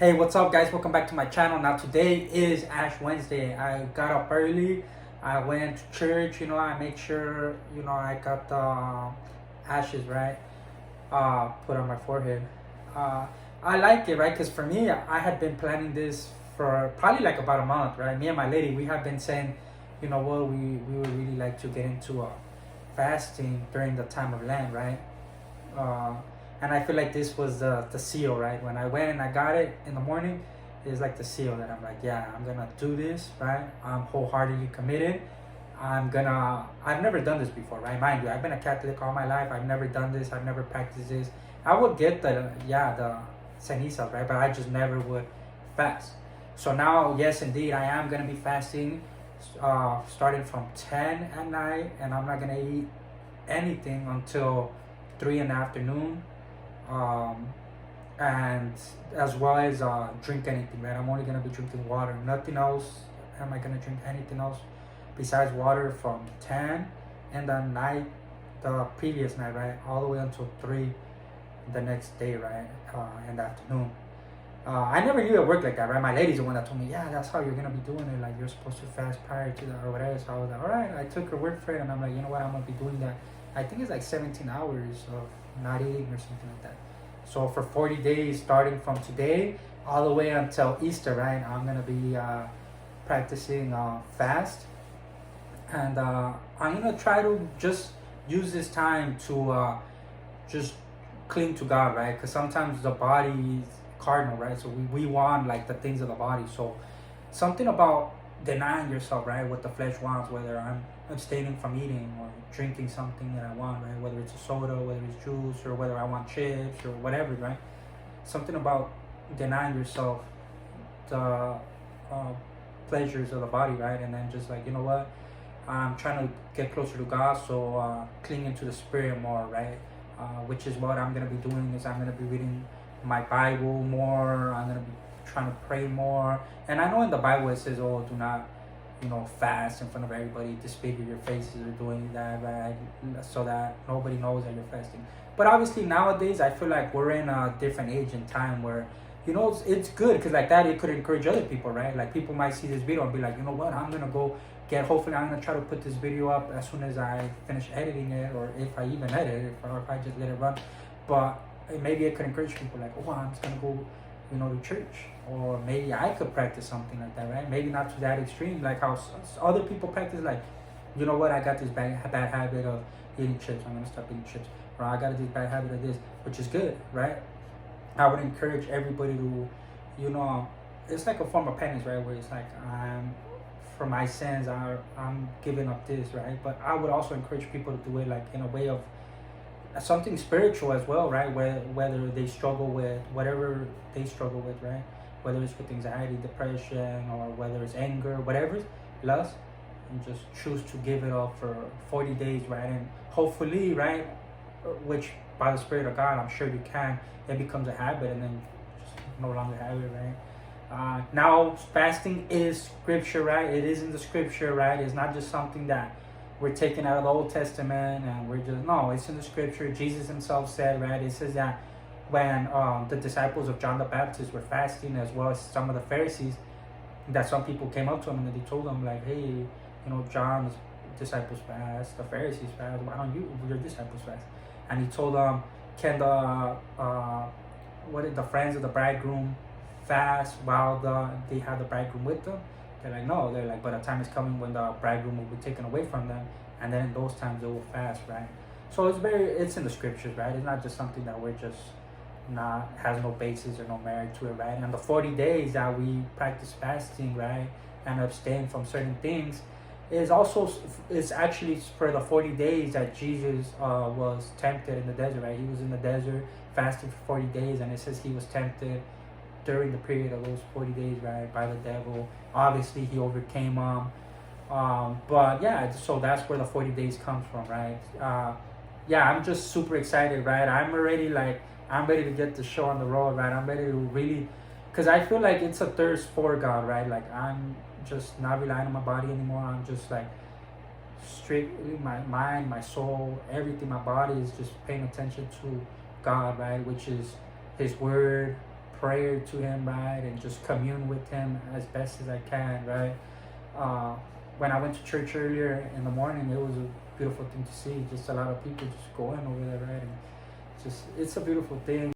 Hey, what's up, guys? Welcome back to my channel. Now, today is Ash Wednesday. I got up early. I went to church. I make sure, I got the ashes, right? Put on my forehead. I like it, right? Because for me, I had been planning this for probably like about a month, right? Me and my lady, we have been saying, we would really like to get into fasting during the time of Lent, right? uh, and I feel like this was the seal, right? When I went and I got it in the morning, it's like the seal that I'm like, yeah, I'm gonna do this, right? I'm wholeheartedly committed. I've never done this before, right? Mind you, I've been a Catholic all my life. I've never done this. I've never practiced this. I would get the ceniza, right? But I just never would fast. So now, yes, indeed, I am gonna be fasting, starting from 10 at night, and I'm not gonna eat anything until 3 in the afternoon, um, and as well as drink anything. Right, I'm only gonna be drinking water. Nothing else. Am I gonna drink anything else besides water from 10 in the night, the previous night, right, all the way until 3 the next day, right, in the afternoon. I never knew it worked like that, right? My lady's the one that told me, yeah, that's how you're gonna be doing it. Like, you're supposed to fast prior to that or whatever. So I was like, all right. I took her word for it, and I'm like, you know what? I'm gonna be doing that. I think it's like 17 hours of not eating or something like that. So for 40 days, starting from today all the way until Easter, right? I'm gonna be practicing fast, and I'm gonna try to just use this time to just cling to God, right? Because sometimes the body is cardinal, right? So we want like the things of the body. So something about denying yourself, right? What the flesh wants, whether I'm abstaining from eating or drinking something that I want, right? Whether it's a soda, whether it's juice, or whether I want chips or whatever, right? Something about denying yourself the pleasures of the body, right? And then just like, you know what? I'm trying to get closer to God, so clinging to the Spirit more, right? Which is what I'm gonna be doing. Is I'm gonna be reading my Bible more. I'm gonna be trying to pray more. And I know in the Bible it says, "Oh, do not, fast in front of everybody, disfigure your faces or doing that, right? So that nobody knows that you're fasting." But obviously nowadays, I feel like we're in a different age and time where, it's good because like that it could encourage other people, right? Like people might see this video and be like, you know what, I'm gonna go hopefully I'm gonna try to put this video up as soon as I finish editing it, or if I even edit it, or if I just let it run. But maybe it could encourage people like, oh, I'm just gonna go, to church, or maybe I could practice something like that, right? Maybe not to that extreme, like how other people practice, like, you know what, I got this bad habit of eating chips. I'm gonna stop eating chips, or I got this bad habit of this, which is good, right? I would encourage everybody to, it's like a form of penance, right? Where it's like, for my sins, I'm giving up this, right? But I would also encourage people to do it like in a way of something spiritual as well, right? Whether they struggle with whatever they struggle with, right? Whether it's with anxiety, depression, or whether it's anger, whatever it's lust, and just choose to give it up for 40 days, right? And hopefully, right, which by the Spirit of God, I'm sure you can, it becomes a habit, and then just no longer have it, right? Now, fasting is scripture, right? It is in the scripture, right? It's not just something that we're taking out of the Old Testament and we're just, no, it's in the scripture. Jesus himself said, right? It says that when the disciples of John the Baptist were fasting, as well as some of the Pharisees, that some people came up to him and they told him, like, hey, John's disciples fast, the Pharisees fast, why don't your disciples fast? And he told them, can the friends of the bridegroom fast while they have the bridegroom with them? They're like, no. They're like, but a time is coming when the bridegroom will be taken away from them, and then in those times they will fast, right? So it's in the scriptures, right? It's not just something that we're just not, has no basis or no merit to it, right? And the 40 days that we practice fasting, right, and abstain from certain things, is actually for the 40 days that Jesus was tempted in the desert, right? He was in the desert fasting for 40 days, and it says he was tempted during the period of those 40 days, right, by the devil. Obviously he overcame him, but yeah, so that's where the 40 days comes from, right? Yeah, I'm just super excited, right? I'm ready to get the show on the road, right? I'm ready to really, because I feel like it's a thirst for God, right? Like, I'm just not relying on my body anymore. I'm just like strictly my mind, my soul, everything, my body is just paying attention to God, right? Which is his word, prayer to him, right, and just commune with him as best as I can, right. When I went to church earlier in the morning, it was a beautiful thing to see. Just a lot of people just going over there, right, and it's a beautiful thing.